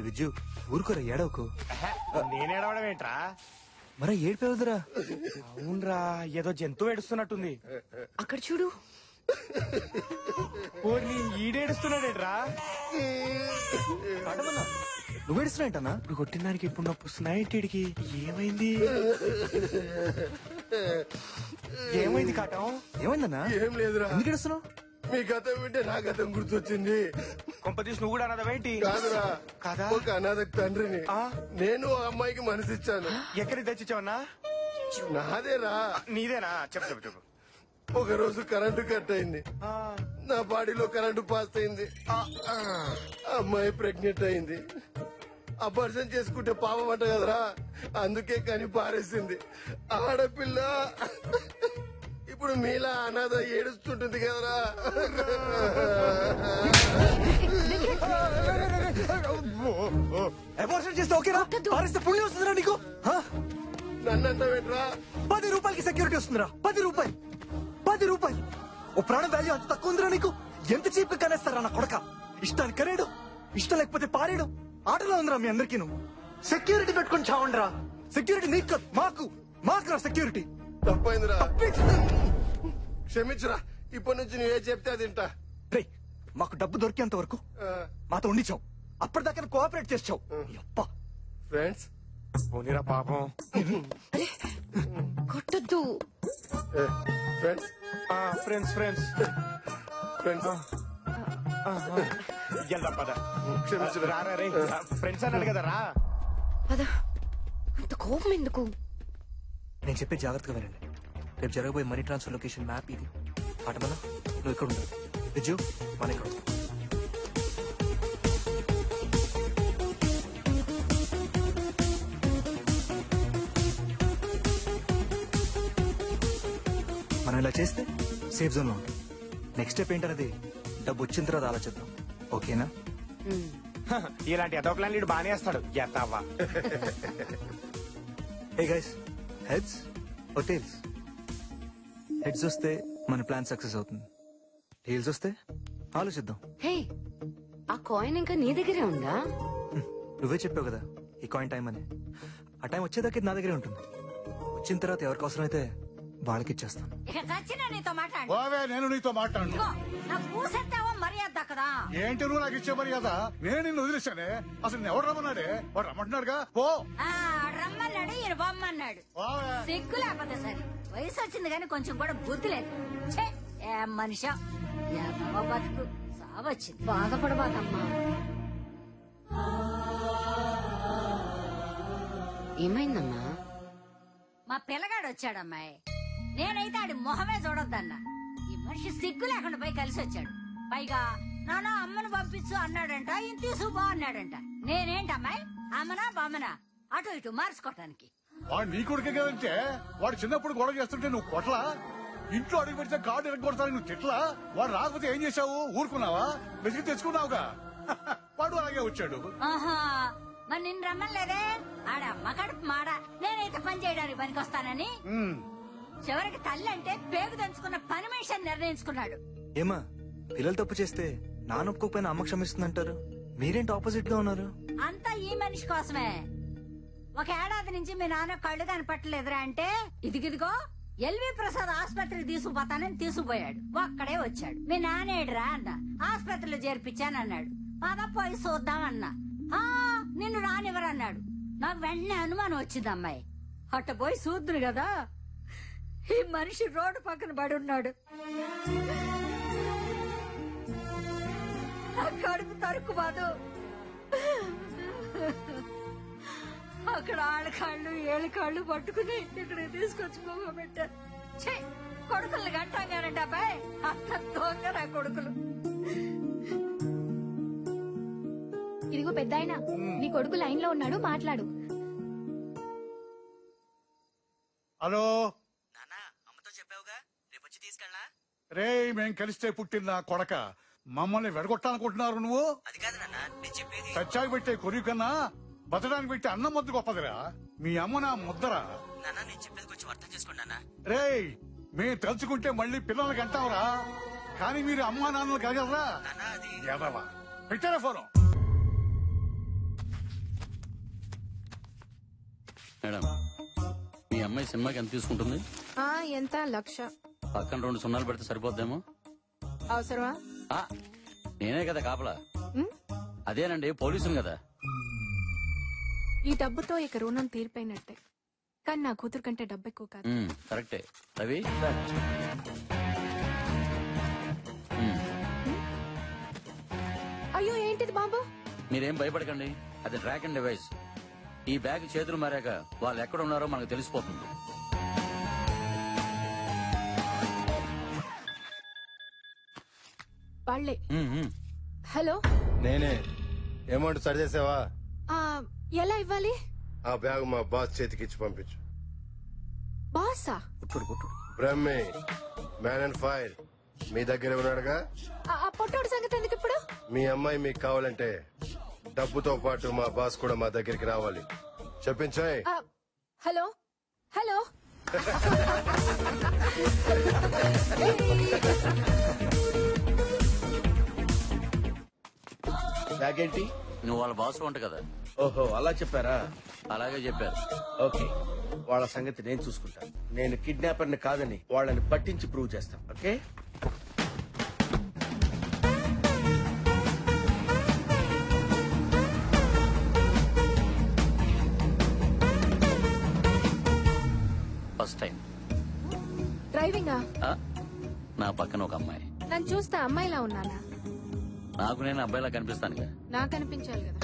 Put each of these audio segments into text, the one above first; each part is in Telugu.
విజ్జు ఊరుకోరా ఏడవకు. నేనేడవడం ఏంట్రా? మరా ఏడిపోవద్దురా. అవునరా, ఏదో జంతువు ఏడుస్తున్నట్టుంది. అక్కడ చూడు. ఈడేడుస్తున్నాడేట్రా? నువ్వు ఏడుస్తున్నా? ఇప్పుడు కొట్టిన దానికి ఇప్పుడు నొప్పి వస్తున్నాయి. ఇంటికి ఏమైంది? ఏమైంది కాటం? ఏమైందన్నా? ఏం లేదురా. ఎందుకు ఏడుస్తున్నావు? మీ గతం వింటే నా గతం గుర్తొచ్చింది. కొంపతీసి నువ్వు కూడా అన్నదేంటి? కాదురా, కాదా? ఒక అనాథకు తండ్రిని. నేను ఆ అమ్మాయికి మనసిచ్చాను. ఎక్కడికి తెచ్చిచ్చావన్నా? నాదేరా. నీదేనా? చెప్పు చెప్పు చెప్పు. ఒక రోజు కరెంటు కట్ అయింది. నా బాడీలో కరెంటు పాస్ అయింది. అమ్మాయి ప్రెగ్నెంట్ అయింది. అబార్షన్ చేసుకుంటే పాపం అంట కదరా, అందుకే కని పారేసింది. ఆడపిల్ల ఇప్పుడు మీలా అనాథ ఏడుస్తుంటుంది కదరా. అబార్షన్ చేస్తే ఓకేరా? పారేస్తే పుణ్యం వస్తుందిరా నీకు? నన్నంటావేంట్రా? 10 రూపాయలకి సెక్యూరిటీ వస్తుందిరా. 10 రూపాయలు. 10 రూపాయలు. ఓ ప్రాణం వాల్యూ అంత తక్కువ ఉందిరా నీకు? ఎంత చీప్ గా కనేస్తారా నా కొడక? ఇష్టానికి కనేడు, ఇష్టం లేకపోతే పారేడు. ఆటలో ఉందిరా మీ అందరికీ. నువ్వు సెక్యూరిటీ పెట్టుకుని చావండిరా. సెక్యూరిటీ నీకు కాదు, మాకురా సెక్యూరిటీ. తప్పైందిరా, క్షమించురా. ఇప్పటి నుంచి నువ్వే చెప్తే అది తింటా. రేయ్, మాకు డబ్బు దొరికేంత వరకు మాతో ఉండిచావు. అప్పటిదాకా కోఆపరేట్ చేసావు. ఫ్రెండ్స్ పోనీరా పాపం. కొట్టద్దు. ఫ్రెండ్స్ ఫ్రెండ్స్ ఫ్రెండ్స్ ఫ్రెండ్స్ వెళ్దాం పద. క్షమించురా. రారా రే, ఫ్రెండ్స్ అన్నాడు కదా రా. పదా, అంత కోపం ఎందుకు? నేను చెప్పే జాగ్రత్తగా వినండి. రేపు జరగబోయే మనీ ట్రాన్స్ఫర్ లొకేషన్ మ్యాప్ ఇది. ఆటమన నువ్వు ఇక్కడ ఉండాలి. విజు మన ఇక్కడ ఉంటాం. మనం ఇలా చేస్తే సేఫ్ జోన్ లో ఉంటాం. నెక్స్ట్ స్టెప్ ఏంటనేది డబ్బు వచ్చిన తర్వాత ఆలోచిద్దాం. ఓకేనా? ఇలాంటి ఎదో ప్లాన్ లీడు బానే వేస్తాడు. ఎత్తావా? Hey guys, heads or tails? Heads వస్తే మన ప్లాన్ సక్సెస్ అవుతుంది. టైల్స్ వస్తే ఆలోచిద్దాం. హే, ఆ కాయిన్ ఇంకా నీ దగ్గరే ఉందా? నువ్వే చెప్పావు కదా ఈ కాయిన్ టైం అని. ఆ టైం వచ్చేదాకా ఇది నా దగ్గరే ఉంటుంది. వచ్చిన తర్వాత ఎవరికి అవసరమైతే వాళ్ళకి ఇచ్చేస్తాను. నేను నీతో మాట్లాడు. ఏంటి నువ్వు నాకు ఇచ్చే మర్యాద? నేను నిన్ను వదిలేశానే. అసలు నేను ఎవరు రమ్మన్నాడే? వాడు రమ్మంటున్నాడుగా. పో. రమ్మన్నాడు, ఈయన బొమ్మన్నాడు. సిగ్గు లేకపోతే సరే. వయసు వచ్చింది కానీ కొంచెం కూడా బుద్ధి లేదు. ఏం మనిషి బతుకు సావచ్చింది. బాధపడబాకమ్మా. ఏమైందమ్మా? మా పిల్లగాడు వచ్చాడమ్మాయి. నేనైతే ఆడి మొహమే చూడొద్దన్నా. ఈ మనిషి సిగ్గు లేకుండా పోయి కలిసి వచ్చాడు. పైగా నాన్న అమ్మను పంపించు అన్నాడంట, ఈయన తీసుకుపో అన్నాడంట. నేనేంటమ్మాయి, అమ్మనా బొమ్మనా అటు ఇటు మార్చుకోవటానికి? వాడు నీ కొడుకే కదంటే వాడు చిన్నప్పుడు గొడవ చేస్తుంటే నువ్వు కొట్లా? ఇంట్లో అడుగు పెడితే కార్డు ఎరగొడతాను నువ్వు తిట్లా? వాడు రాకపోతే ఏం చేశావు? ఊరుకున్నావా? వెతికి తెచ్చుకున్నావుగా. వాడు అలాగే వచ్చాడు. ఆహా, మరి నిన్ను రమ్మలేదే? ఆడమ్మ కడుపు మాడ. నేనైతే పని చేయడానికి పనికొస్తానని చివరికి తల్లి అంటే పేగు దంచుకున్న పని మనిషి నిర్ణయించుకున్నాడు. ఏమా, పిల్లలు తప్పు చేస్తే నాన్న ఒప్పుకోకపోయినా అమ్మ క్షమిస్తుందంటారు. మీరేంటి ఆపోజిట్ గా ఉన్నారు? అంతా ఈ మనిషి కోసమే. ఒక ఏడాది నుంచి మీ నాన్న కళ్ళు కనపట్టలేదురా అంటే ఇదిగిదిగో ఎల్వి ప్రసాద్ ఆసుపత్రికి తీసుకుపోతానని తీసుకుపోయాడు. ఒక్కడే వచ్చాడు. మీ నానేడురా అన్న. ఆసుపత్రిలో చేర్పించానన్నాడు. పద పోయి చూద్దామన్నా. నిన్ను రానివ్వరన్నాడు. నాకు వెంటనే అనుమానం వచ్చింది అమ్మాయి. అట్ట పోయి చూద్దురు కదా, ఈ మనిషి రోడ్డు పక్కన పడి ఉన్నాడు. కడుపు తరుకు బాదు. అక్కడ ఆళ్ళకాళ్ళు ఏళ్ళకాళ్ళు పట్టుకుని ఇక్కడికి తీసుకొచ్చి మొగ పెట్టారు. కొడుకులు గంటాగానండి అబ్బాయి. అంత దొంగ నా కొడుకులు. ఇదిగో పెద్దాయన, నీ కొడుకు లైన్ లో ఉన్నాడు, మాట్లాడు. హలో అమ్మతో చెప్పావుగా, రేపు వచ్చి తీసుకెళ్ళా? రే, మేం కలిస్తే పుట్టిన కొడక, మమ్మల్ని వెడగొట్టాలనుకుంటున్నారు నువ్వు? అది కాదు నాన్న, నేను చెప్పేది. చచ్చాకి పెట్టే కొరివి కన్నా బతడానికి పెట్టే అన్నం ముద్ద గొప్పదిరా. మీ అమ్మ నా ముద్దరా. నాన్న, నేను చెప్పేది కొంచెం అర్థం చేసుకోండి నాన్న. రేయ్, మేం తలుచుకుంటే మళ్ళీ పిల్లలకి అంటావురా. కానీ మీరు అమ్మా నాన్నలు కాగలరా? ఎదవా. పెట్టారా ఫోను? మేడం, మీ అమ్మాయి సినిమాకి ఎంత తీసుకుంటుంది? ఎంత? 1,00,000. పక్కన 2 సున్నాలు పెడితే సరిపోద్దేమో. అవసరమా? నేనే కదా కాపలా. అదేనండి, పోలీసులు కదా. ఈ డబ్బుతో ఇక రుణం తీరిపోయినట్టే. కానీ నా కూతురు కంటే డబ్బు ఎక్కువ కాదు. కరెక్టే. రవి, అయ్యో ఏంటిది బాబు? మీరేం భయపడకండి, అది ట్రాక్ అండ్ డివైస్. ఈ బ్యాగ్ చేతులు మారాక వాళ్ళు ఎక్కడ ఉన్నారో మనకు తెలిసిపోతుంది. వాళ్ళే. హలో, నేనే. అమౌంట్ సరి చేసావా? ఎలా ఇవ్వాలి? ఆ బ్యాగ్ మా బాస్ చేతికి ఇచ్చి పంపించు. బాసా? బ్రహ్మే, మ్యాన్ అండ్ ఫైర్ మీ దగ్గర ఉన్నాడుగా. ఆ పొట్టోడు సంగతి ఎందుకు ఇప్పుడు? మీ అమ్మాయి మీకు కావాలంటే డబ్బుతో పాటు మా బాస్ కూడా మా దగ్గరికి రావాలి. చెప్పించాయి. Hello hello. బ్యాగ్ ఏంటి? నువ్వు వాళ్ళ బాస్ వంట కదా. ఓహో, అలా చెప్పారా? అలాగే చెప్పారు. ఓకే, వాళ్ళ సంగతి నేను చూసుకుంటాను. నేను కిడ్నాపర్ని కాదని వాళ్ళని పట్టించి ప్రూవ్ చేస్తాను. ఓకే. ఫస్ట్ టైం డ్రైవింగా? నా పక్కన ఒక అమ్మాయి. నన్ను చూస్తే అమ్మాయిలా ఉన్నానా? నాకు నేను అబ్బాయిలా కనిపిస్తానుగా. నాకు అనిపించాలి కదా.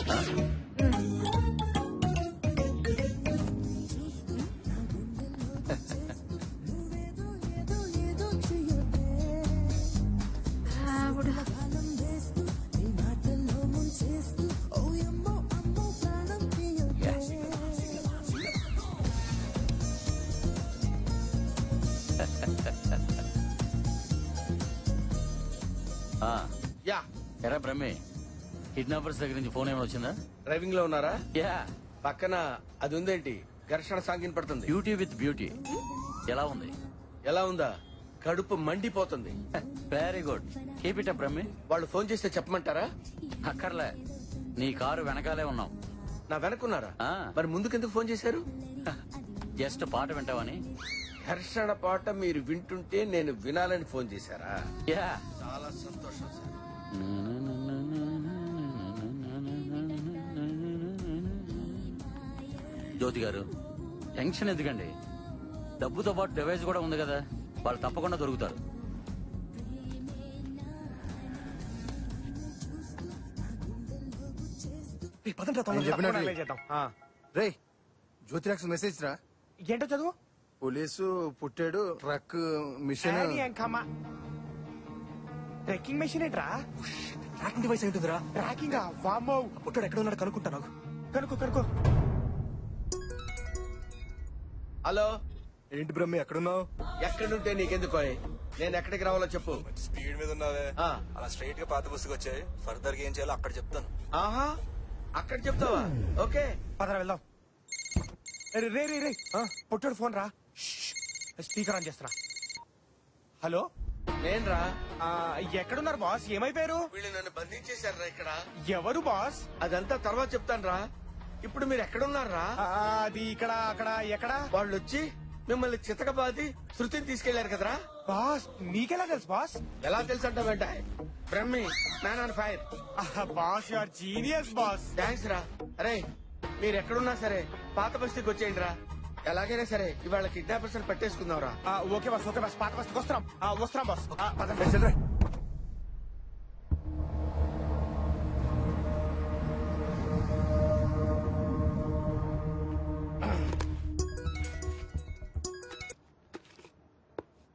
యా. ఎరా బ్రహ్మే, కిడ్నాపర్స్ దగ్గర నుంచి ఫోన్ ఏమైనా వచ్చిందా? డ్రైవింగ్ లో ఉన్నారా? యా. పక్కన అది ఉందేంటి? ఘర్షణ సాంగిన్ పడుతుంది. Beauty with beauty. ఎలా ఉంది? ఎలా ఉందా? కడుపు మండిపోతుంది. Very good, keep it up బ్రహ్మే. వాళ్ళు ఫోన్ చేస్తే చెప్పమంటారా? అక్కర్లే, నీ కారు వెనకాలే ఉన్నాం. నా వెనకున్నారా? మరి ముందుకెందుకు ఫోన్ చేశారు? జస్ట్ పాట వింటావని. ఘర్షణ పాట మీరు వింటుంటే నేను వినాలని ఫోన్ చేశారా? యా. చాలా సంతోషం సార్. జ్యోతి గారు, టెన్షన్ ఎందుకండి? డబ్బుతో పాటు డివైస్ కూడా ఉంది కదా, వాళ్ళు తప్పకుండా దొరుకుతారు. రే, జ్యోతిరాక్స్ మెసేజ్ రా. ఏంటో చదువు. పోలీసు పుట్టాడు, ట్రక్ మిషన్. ట్రెక్కింగ్ మెషిన్ ఏంట్రా? ట్రాకింగ్ డివైస్ ఏంటిదిరా? ట్రాకింగ్. వామ్మో, పుట్టాడు ఎక్కడ ఉన్నాడు కనుక్కుంటా. నాకు కనుక్కో. హలో, ఏంటి బ్రహ్మి ఎక్కడున్నావు? ఎక్కడుంటే నీకెందుకో? నేను ఎక్కడికి రావాలో చెప్పు. స్పీడ్ మీద ఉన్నావే, అలా స్ట్రైట్ గా పాత పుస్తకం వచ్చాయి. ఫర్దర్ గా ఏం చేయాలో అక్కడ చెప్తాను. ఆహా, అక్కడ చెప్తావా? ఓకే, పదరా వెళ్దాం. రే రే రే, పుట్టాడు ఫోన్ రా. స్పీకర్ ఆన్ చేస్తున్నా. హలో, నేను రా. ఎక్కడున్నారు బాస్? ఏమైపోయారు? వీళ్ళు నన్ను బంధించేశారా ఇక్కడ? ఎవరు బాస్? అదంతా తర్వాత చెప్తాను రా. ఇప్పుడు మీరు ఎక్కడున్నారా? అది ఇక్కడ, అక్కడ, ఎక్కడ? వాళ్ళు వచ్చి మిమ్మల్ని చితకబాది శృతిని తీసుకెళ్లారు కదరా. బాస్ నీకెలా తెలుసు బాస్? ఎలా తెలుసు అంటావేంట? Brahmi, man on fire. Boss you are genius boss. Thanks రా. అరే, మీరు ఎక్కడున్నా సరే పాత బస్తీకి వచ్చేయండి రా. ఎలాగైనా సరే ఇవాళ కిడ్నాపర్స్ పట్టేసుకుందాం రా. Okay boss, okay boss. పాత బస్తీకి వస్తున్నాం. వస్తున్నాం బాస్.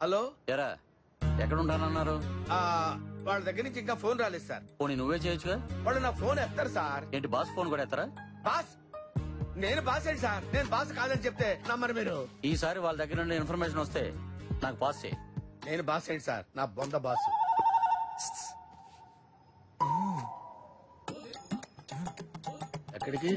హలో. ఎరా, ఎక్కడ ఉంటానన్నారు? వాళ్ళ దగ్గర నుంచి ఇంకా ఫోన్ రాలేదు సార్. పోనీ నువ్వే చేయొచ్చుగా. వాళ్ళు నా ఫోన్ ఎత్తారు సార్. ఏంటి బాస్ ఫోన్ కూడా ఎత్తరా? బాస్, నేను బాస్ ఏంటి సార్? నేను బాస్ కాదని చెప్తే నమ్మరు మీరు. ఈసారి వాళ్ళ దగ్గర నుండి ఇన్ఫర్మేషన్ వస్తే నాకు పాస్ చేయి. నేను బాస్ ఏంటి సార్? నా బొంద బాస్. ఎక్కడికి?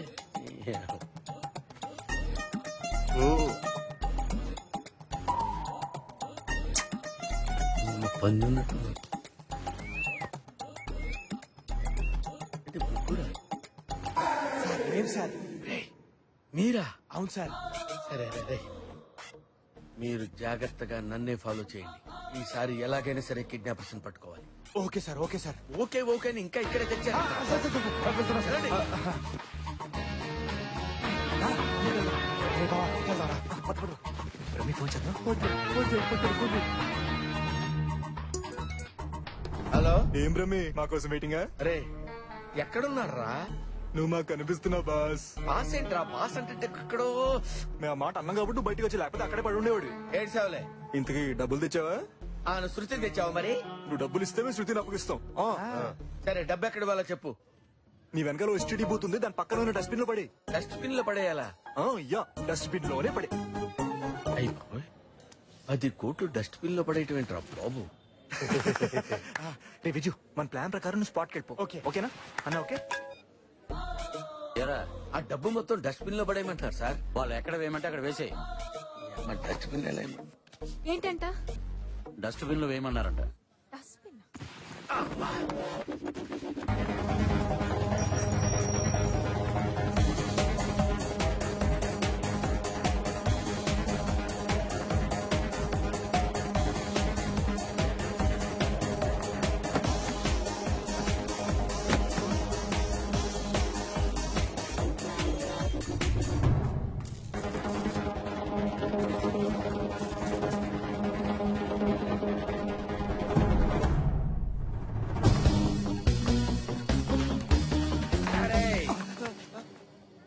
పంది ఉన్నట్టు సార్ లేదు సార్. మీరా? అవును సార్. సరే రే, మీరు జాగ్రత్తగా నన్నే ఫాలో చేయండి. ఈసారి ఎలాగైనా సరే కిడ్నాపర్స్ పట్టుకోవాలి. Okay sir, okay sir. Okay okay అని ఇంకా ఇక్కడే తెచ్చారు. హలో, ఏం రమ్మి మా కోసం వెయిటింగా? అరే ఎక్కడున్నారా? నువ్వు మాకు కనిపిస్తున్నావు బాస్. బాస్ ఏంట్రా? బాస్ అంటే ఎక్కడో. మేము ఆ మాట అన్నాం కాబట్టి బయటకు వచ్చి, లేకపోతే అక్కడే పడి ఉండేవాడు. ఏడ్చావులే. ఇంతకీ డబ్బులు తెచ్చావా? నువ్వు శృతిని తెచ్చావు మరి? నువ్వు డబ్బులు ఇస్తే మేము శృతిని అప్పగిస్తాం. సరే, డబ్బు ఎక్కడ వాళ్ళ చెప్పు. నీ వెనకాల ఎస్టీడీ బూత్ ఉంది, దాని పక్కన ఉన్న డస్ట్బిన్ లో పడి. డస్ట్బిన్ లో పడేయాలా? యా, డస్ట్బిన్ లోనే పడి. అయిపోయి 10 కోట్లు డస్ట్బిన్ లో పడేయటం ఏంట్రా బాబు? రే విజు, మన ప్లాన్ ప్రకారం నువ్వు స్పాట్కి వెళ్ళిపో. ఓకేనా అన్న? ఓకే. ఎరా ఆ డబ్బు మొత్తం డస్ట్బిన్ లో పడేయమంటారు సార్. వాళ్ళు ఎక్కడ వేయమంటే అక్కడ వేసేయి. డస్ట్బిన్ ఎలా? ఏంటంట? డస్ట్బిన్ లో వేయమన్నారంట. డస్ట్బిన్?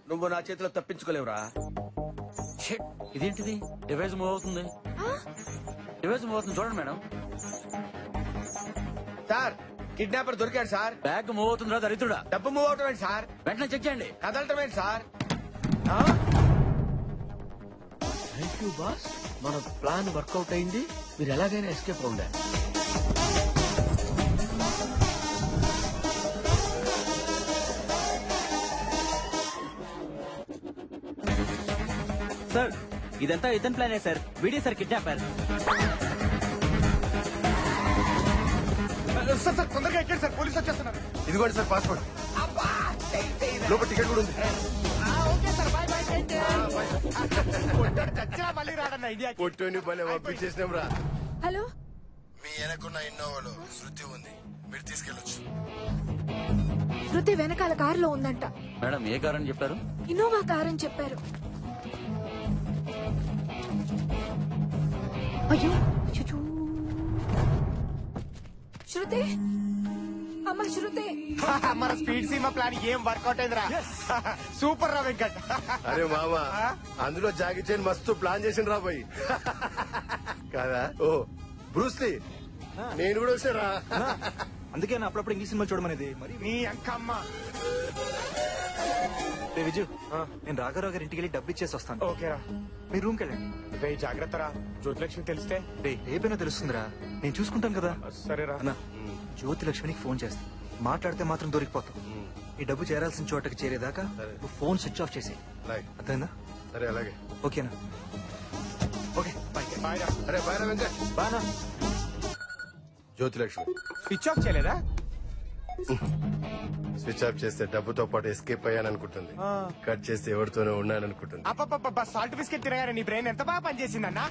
నువ్వు నా చేతిలో తప్పించుకోలేవురా. షిట్, ఇదేంటిది? డివైస్ మూవ్ అవుతుంది. డివైస్ మూవ్ అవుతుంది చూడండి మేడం. సార్, కిడ్నాపర్ దొరికాడు సార్. బ్యాగ్ మూవ్ అవుతుందిరా దరిద్రుడా. డబ్బు మూవ్ అవటం ఏంటి సార్? వెంటనే చెక్ చేయండి. కదలటం ఏంటి సార్? థ్యాంక్ యూ బాస్, మన ప్లాన్ వర్కౌట్ అయింది. మీరు ఎలాగైనా ఎస్కేప్ అవుండారు. సార్, ఇదంతా ఇతని ప్లానే sir. Video sir kidnapper. Sir sir, తొందరగా ఎక్కండి సార్, పోలీసు వచ్చేస్తున్నారు. ఇదిగోండి సార్ పాస్పోర్ట్. లోపల టికెట్ కూడా ఉంది. మళ్ళీ రాడన్న ఇండియా. పొట్టుని భలే పంపించేసినాం రా. హలో, మీ వెనకున్న ఇన్నోవాలో శృతి ఉంది, మీరు తీసుకెళ్ళొచ్చు. శృతి వెనకాల కారులో ఉందంట. మేడం ఏ కార్ అని చెప్పారు? ఇన్నోవా కార్ అని చెప్పారు. అయ్యో, అచ్చచ్చో. శృతి, అమ్మ శృతి. మన స్పీడ్ సీమా ప్లాన్ ఏం వర్కౌట్ అయిందిరా. సూపర్ రా వెంకట్. అరే మామ, అందులో జాగి చైన్ మస్తు ప్లాన్ చేసిన రా పోయి కాదా? ఓ బ్రూస్లీ, నేను కూడా వచ్చారా. అందుకే నా అప్పుడప్పుడు ఇంగ్లీష్ సినిమా చూడమనేది. మరి నీ అంకమ్మ. రే విజు, నేను రాఘరావు గారి ఇంటికి వెళ్ళి డబ్బు ఇచ్చేసి వస్తాను. ఓకేరా, మీ రూమ్కి వెళ్ళండి. రే జాగ్రత్త రా, జ్యోతిలక్ష్మి తెలిస్తే. రే రేపైనా తెలుస్తుందిరా, నేను చూసుకుంటాను కదా. సరేరా అన్నా, జ్యోతి లక్ష్మికి ఫోన్ చేస్తా. మాట్లాడితే మాత్రం దొరికిపోతావు. ఈ డబ్బు చేరాల్సిన చోటకి చేరేదాకా నువ్వు ఫోన్ స్విచ్ ఆఫ్ చేసి. అర్థమైందా? సరే అలాగే. ఓకేనా? Okay bye. బాయ్ రా. అరే బాయ్ వెంకట్. బానా. జ్యోతిలక్ష్మి స్విచ్ ఆఫ్ చేయలేదా? స్విచ్ ఆఫ్ చేస్తే డబ్బుతో పాటు ఎస్కేప్ అయ్యాననుకుంటుంది. కట్ చేస్తే ఎవరితోనే ఉన్నాననుకుంటుంది. అప్ప సాల్ట్ బిస్కెట్ తినగానే నీ బ్రెయిన్ ఎంత బాగా పనిచేసిందన్నా.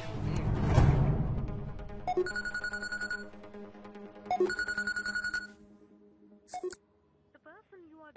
The person you are